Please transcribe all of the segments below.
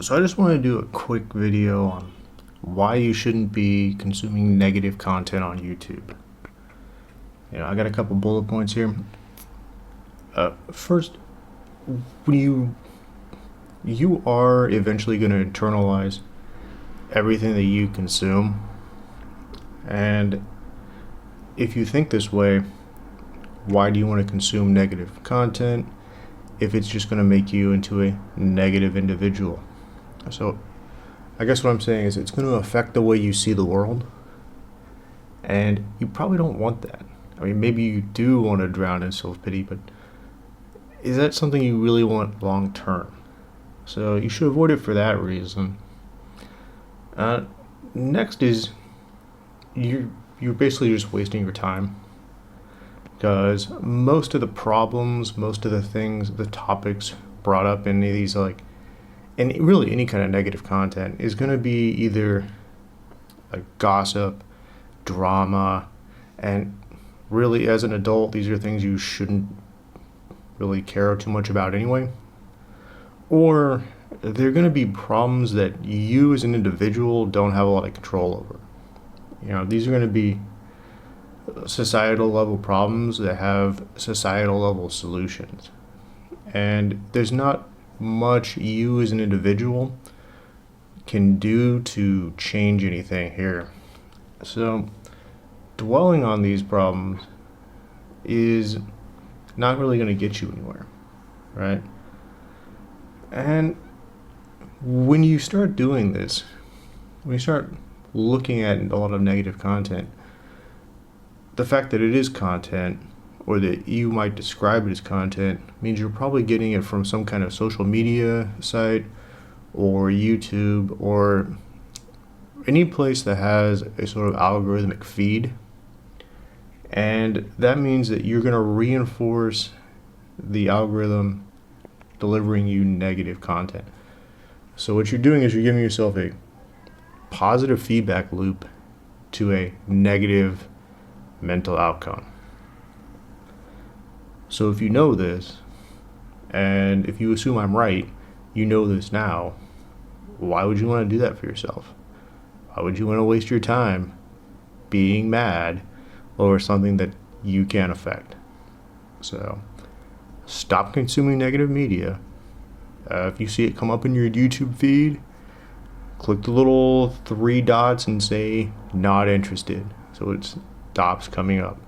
So I just want to do a quick video on why you shouldn't be consuming negative content on YouTube. I got a couple bullet points here. First, when you are eventually going to internalize everything that you consume, and if you think this way, why do you want to consume negative content if it's just going to make you into a negative individual? So I guess what I'm saying is it's going to affect the way you see the world, and you probably don't want that. I mean, maybe you do want to drown in self-pity, but is that something you really want long term? So you should avoid it for that reason. Next is you're basically just wasting your time, because most of the problems, most of the things, the topics brought up in these and really any kind of negative content is going to be either like gossip, drama, and really as an adult these are things you shouldn't really care too much about anyway, or they're going to be problems that you as an individual don't have a lot of control over. These are going to be societal level problems that have societal level solutions, and there's not much you as an individual can do to change anything here. So dwelling on these problems is not really going to get you anywhere, right? And when you start doing this, when you start looking at a lot of negative content, the fact that it is content, or that you might describe it as content, means you're probably getting it from some kind of social media site or YouTube or any place that has a sort of algorithmic feed. And that means that you're going to reinforce the algorithm delivering you negative content. So what you're doing is you're giving yourself a positive feedback loop to a negative mental outcome. So if you know this, and if you assume I'm right, you know this now, why would you want to do that for yourself? Why would you want to waste your time being mad over something that you can't affect? So stop consuming negative media. If you see it come up in your YouTube feed, click the little 3 dots and say not interested, so it stops coming up.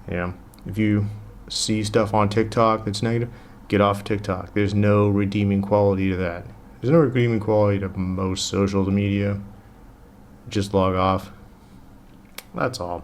If you see stuff on TikTok that's negative, get off TikTok. There's no redeeming quality to that. There's no redeeming quality to most social media. Just log off. That's all.